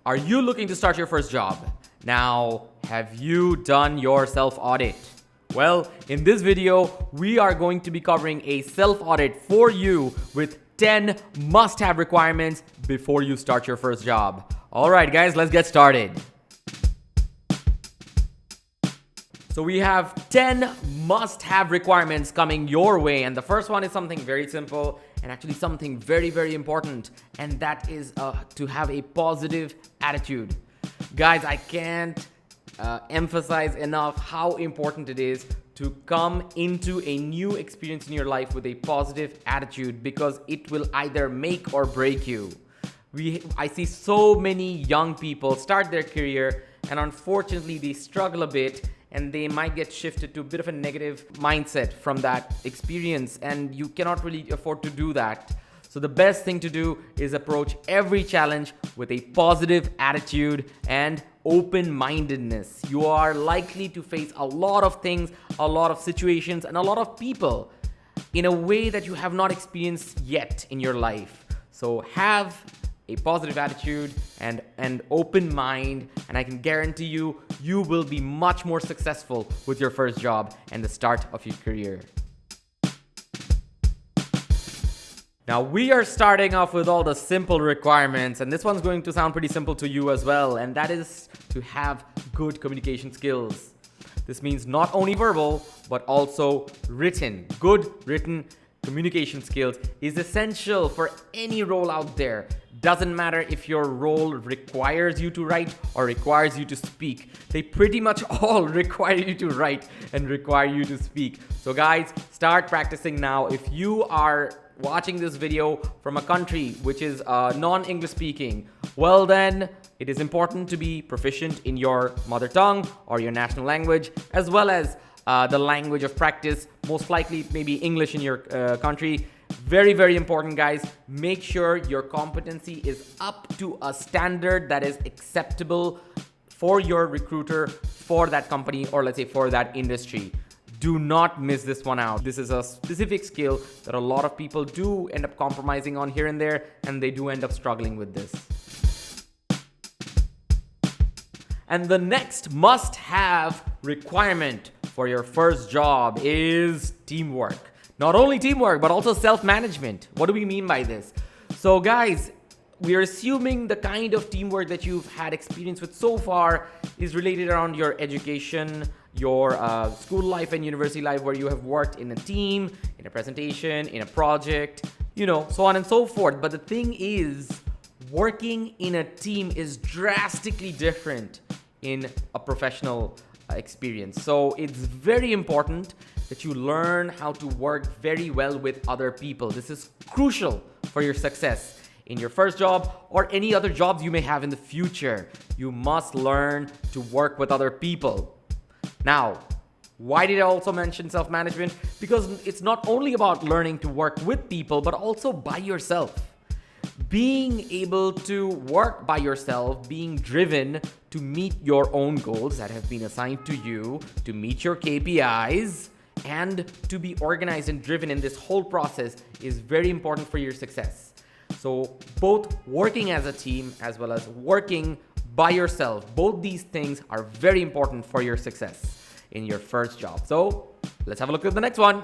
Are you looking to start your first job? Now, have you done your self-audit? Well, in this video, we are going to be covering a self-audit for you with 10 must-have requirements before you start your first job. All right, guys, let's get started. So we have 10 must-have requirements coming your way, and the first one is something very simple and actually something very, very important, and that is to have a positive attitude. Guys, I can't emphasize enough how important it is to come into a new experience in your life with a positive attitude, because it will either make or break you. I see so many young people start their career and unfortunately they struggle a bit, and they might get shifted to a bit of a negative mindset from that experience, and you cannot really afford to do that. So the best thing to do is approach every challenge with a positive attitude and open-mindedness. You are likely to face a lot of things, a lot of situations, and a lot of people in a way that you have not experienced yet in your life. So have a positive attitude and an open mind, and I can guarantee you, you will be much more successful with your first job and the start of your career. Now we are starting off with all the simple requirements, and this one's going to sound pretty simple to you as well, and that is to have good communication skills. This means not only verbal, but also written. Good written communication skills is essential for any role out there. Doesn't matter if your role requires you to write or requires you to speak. They pretty much all require you to write and require you to speak. So guys, start practicing now. If you are watching this video from a country which is non-English speaking, well then it is important to be proficient in your mother tongue or your national language, as well as the language of practice, most likely maybe English in your country. Very, very important, guys. Make sure your competency is up to a standard that is acceptable for your recruiter, for that company, or let's say for that industry. Do not miss this one out. This is a specific skill that a lot of people do end up compromising on here and there, and they do end up struggling with this. And the next must-have requirement for your first job is teamwork. Not only teamwork, but also self-management. What do we mean by this? So guys, we are assuming the kind of teamwork that you've had experience with so far is related around your education, your school life and university life, where you have worked in a team, in a presentation, in a project, you know, so on and so forth. But the thing is, working in a team is drastically different in a professional experience. So it's very important that you learn how to work very well with other people. This is crucial for your success in your first job or any other jobs you may have in the future. You must learn to work with other people. Now, why did I also mention self-management? Because it's not only about learning to work with people, but also by yourself. Being able to work by yourself, being driven to meet your own goals that have been assigned to you, to meet your KPIs, and to be organized and driven in this whole process is very important for your success. So both working as a team as well as working by yourself, both these things are very important for your success in your first job. So let's have a look at the next one.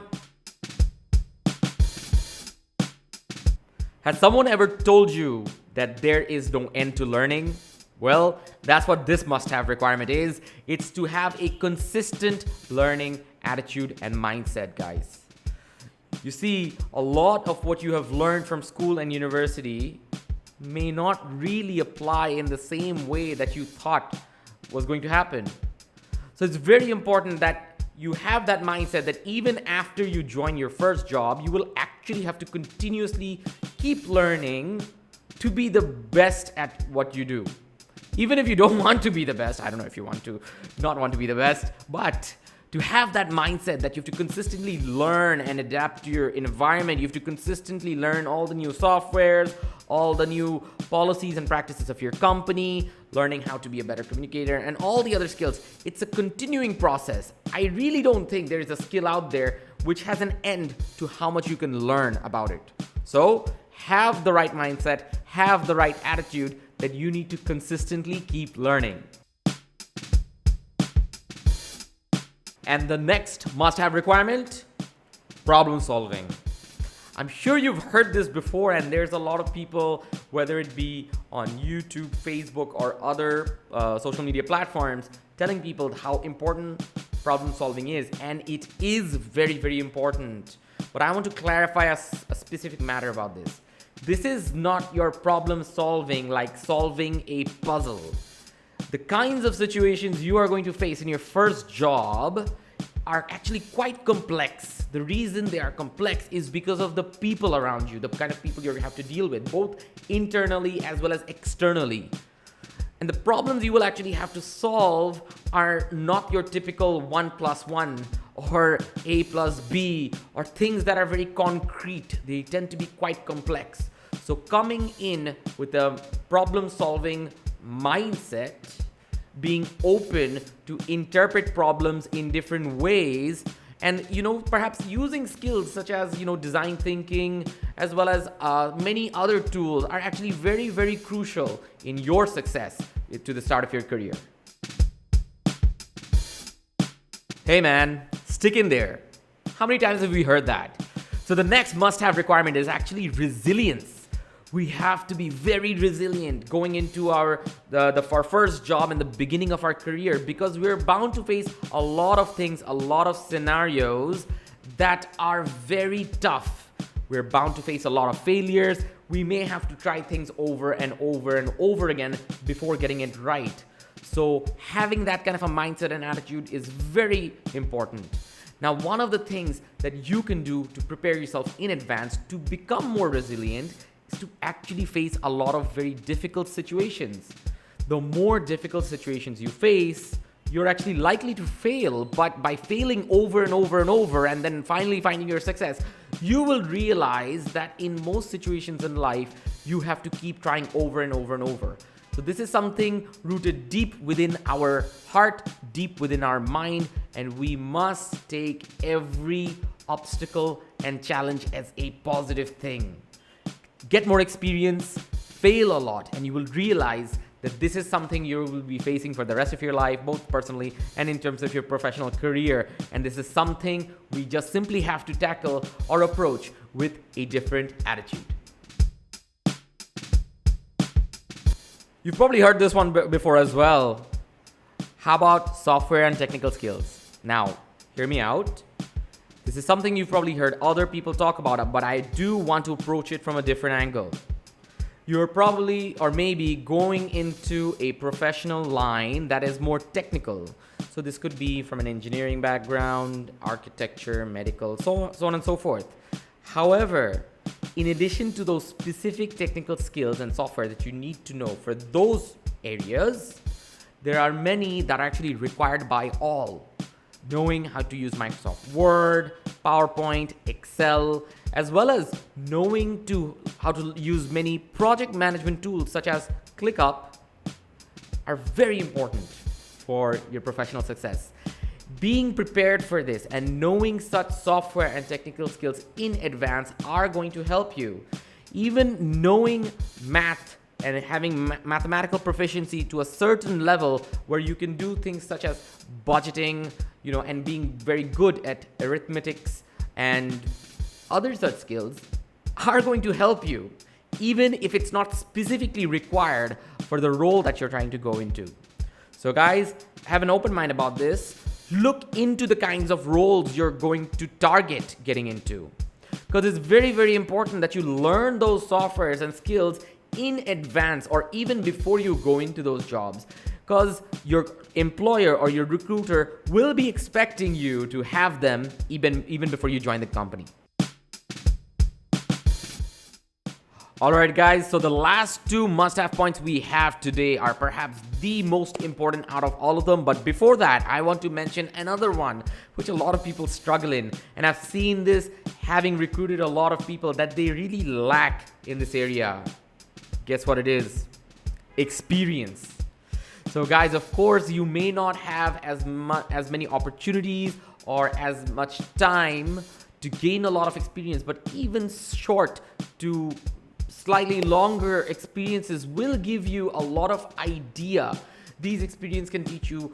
Has someone ever told you that there is no end to learning? Well, that's what this must-have requirement is. It's to have a consistent learning attitude and mindset, guys. You see, a lot of what you have learned from school and university may not really apply in the same way that you thought was going to happen. So it's very important that you have that mindset that even after you join your first job, you will actually have to continuously keep learning to be the best at what you do. Even if you don't want to be the best, I don't know if you want to not want to be the best, but to have that mindset that you have to consistently learn and adapt to your environment. You have to consistently learn all the new softwares, all the new policies and practices of your company, learning how to be a better communicator, and all the other skills. It's a continuing process. I really don't think there is a skill out there which has an end to how much you can learn about it. So have the right mindset, have the right attitude that you need to consistently keep learning. And the next must-have requirement, problem solving. I'm sure you've heard this before, and there's a lot of people, whether it be on YouTube, Facebook, or other social media platforms, telling people how important problem solving is, and it is very, very important. But I want to clarify a specific matter about this. This is not your problem solving like solving a puzzle. The kinds of situations you are going to face in your first job are actually quite complex. The reason they are complex is because of the people around you, the kind of people you have to deal with, both internally as well as externally. And the problems you will actually have to solve are not your typical 1 + 1 or A + B or things that are very concrete. They tend to be quite complex. So coming in with a problem solving mindset, being open to interpret problems in different ways, and perhaps using skills such as design thinking as well as many other tools are actually very, very crucial in your success to the start of your career. Hey man, stick in there. How many times have we heard that? So the next must-have requirement is actually resilience. We have to be very resilient going into our first job in the beginning of our career, because we're bound to face a lot of things, a lot of scenarios that are very tough. We're bound to face a lot of failures. We may have to try things over and over and over again before getting it right. So having that kind of a mindset and attitude is very important. Now, one of the things that you can do to prepare yourself in advance to become more resilient is to actually face a lot of very difficult situations. The more difficult situations you face, you're actually likely to fail, but by failing over and over and over and then finally finding your success, you will realize that in most situations in life, you have to keep trying over and over and over. So this is something rooted deep within our heart, deep within our mind, and we must take every obstacle and challenge as a positive thing. Get more experience, fail a lot, and you will realize that this is something you will be facing for the rest of your life, both personally and in terms of your professional career. And this is something we just simply have to tackle or approach with a different attitude. You've probably heard this one before as well. How about software and technical skills? Now, hear me out. This is something you've probably heard other people talk about, but I do want to approach it from a different angle. You're probably or maybe going into a professional line that is more technical. So this could be from an engineering background, architecture, medical, so on and so forth. However, in addition to those specific technical skills and software that you need to know for those areas, there are many that are actually required by all. Knowing how to use Microsoft Word, PowerPoint, Excel, as well as knowing how to use many project management tools such as ClickUp are very important for your professional success. Being prepared for this and knowing such software and technical skills in advance are going to help you. Even knowing math and having mathematical proficiency to a certain level where you can do things such as budgeting, and being very good at arithmetics and other such skills are going to help you, even if it's not specifically required for the role that you're trying to go into. So guys, have an open mind about this. Look into the kinds of roles you're going to target getting into, because it's very, very important that you learn those softwares and skills in advance or even before you go into those jobs, because your employer or your recruiter will be expecting you to have them even before you join the company. Alright guys, so the last two must-have points we have today are perhaps the most important out of all of them. But before that, I want to mention another one which a lot of people struggle in. And I've seen this having recruited a lot of people that they really lack in this area. Guess what it is? Experience. So guys, of course, you may not have as many opportunities or as much time to gain a lot of experience, but even short to slightly longer experiences will give you a lot of idea. These experiences can teach you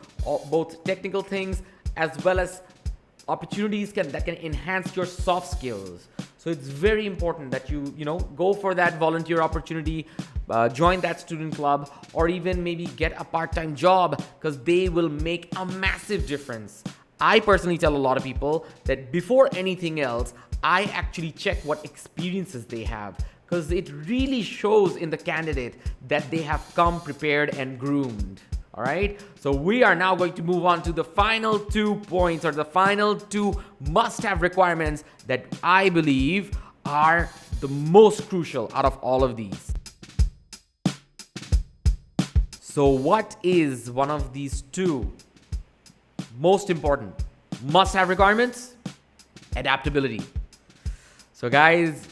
both technical things as well as opportunities that can enhance your soft skills. So it's very important that you go for that volunteer opportunity, join that student club, or even maybe get a part-time job, because they will make a massive difference. I personally tell a lot of people that before anything else, I actually check what experiences they have, because it really shows in the candidate that they have come prepared and groomed. All right, so we are now going to move on to the final 2 points, or the final 2 must-have requirements that I believe are the most crucial out of all of these. So what is one of these 2 most important must-have requirements? Adaptability. So guys,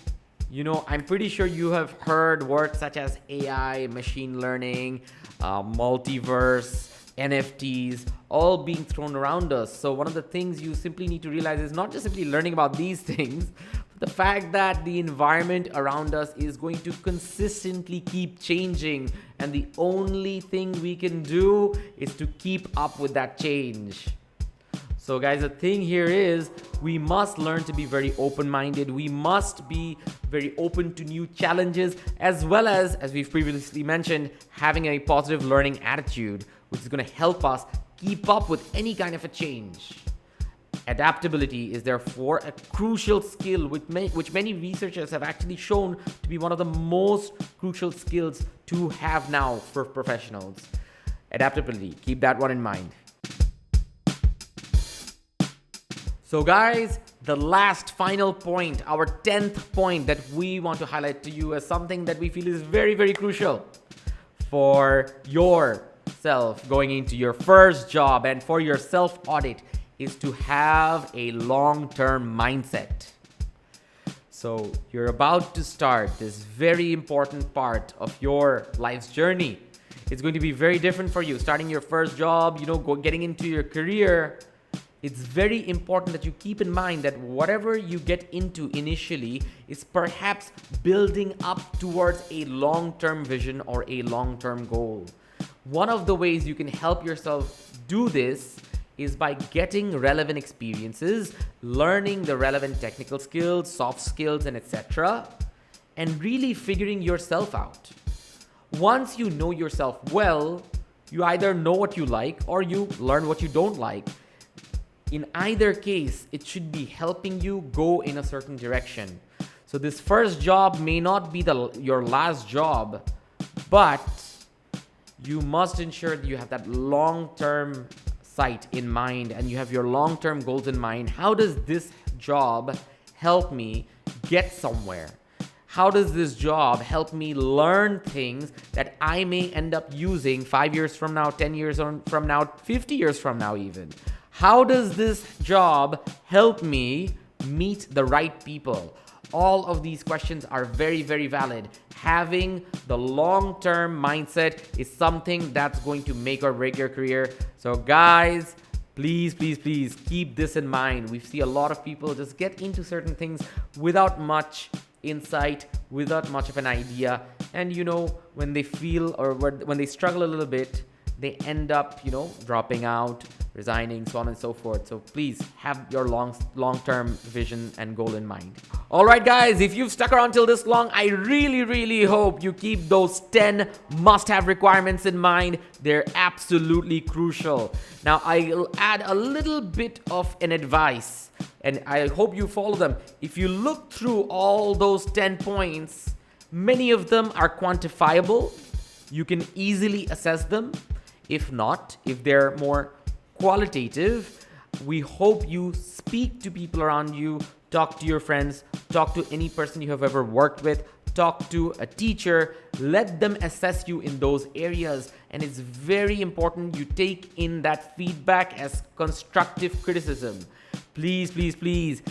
I'm pretty sure you have heard words such as AI, machine learning, multiverse, NFTs, all being thrown around us. So one of the things you simply need to realize is not just simply learning about these things, but the fact that the environment around us is going to consistently keep changing, and the only thing we can do is to keep up with that change. So guys, the thing here is we must learn to be very open-minded. We must be very open to new challenges, as well as we've previously mentioned, having a positive learning attitude, which is going to help us keep up with any kind of a change. Adaptability is therefore a crucial skill which many researchers have actually shown to be one of the most crucial skills to have now for professionals. Adaptability, keep that one in mind. So guys, the last final point, our 10th point that we want to highlight to you as something that we feel is very, very crucial for yourself going into your first job and for your self-audit, is to have a long-term mindset. So you're about to start this very important part of your life's journey. It's going to be very different for you. Starting your first job, getting into your career, it's very important that you keep in mind that whatever you get into initially is perhaps building up towards a long-term vision or a long-term goal. One of the ways you can help yourself do this is by getting relevant experiences, learning the relevant technical skills, soft skills, and etc., and really figuring yourself out. Once you know yourself well, you either know what you like or you learn what you don't like. In either case, it should be helping you go in a certain direction. So this first job may not be your last job, but you must ensure that you have that long-term sight in mind and you have your long-term goals in mind. How does this job help me get somewhere? How does this job help me learn things that I may end up using 5 years from now, 10 years from now, 50 years from now even? How does this job help me meet the right people? All of these questions are very, very valid. Having the long-term mindset is something that's going to make or break your career. So guys, please, please, please keep this in mind. We see a lot of people just get into certain things without much insight, without much of an idea. And when they feel or when they struggle a little bit, they end up, dropping out, resigning, so on and so forth. So please have your long-term vision and goal in mind. All right, guys, if you've stuck around till this long, I really, really hope you keep those 10 must-have requirements in mind. They're absolutely crucial. Now, I'll add a little bit of an advice, and I hope you follow them. If you look through all those 10 points, many of them are quantifiable. You can easily assess them. If not, if they're more qualitative, we hope you speak to people around you, talk to your friends, talk to any person you have ever worked with, talk to a teacher, let them assess you in those areas. And it's very important you take in that feedback as constructive criticism. Please, please, please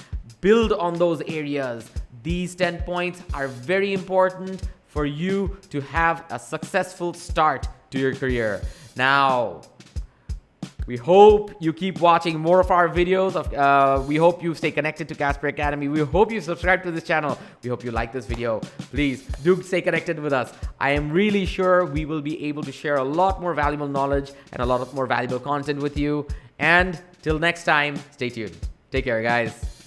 build on those areas. These 10 points are very important for you to have a successful start to your career. Now, We hope you keep watching more of our videos. We hope you stay connected to Casper Academy. We hope you subscribe to this channel. We hope you like this video. Please do stay connected with us. I am really sure we will be able to share a lot more valuable knowledge and a lot of more valuable content with you. And till next time, stay tuned. Take care, guys.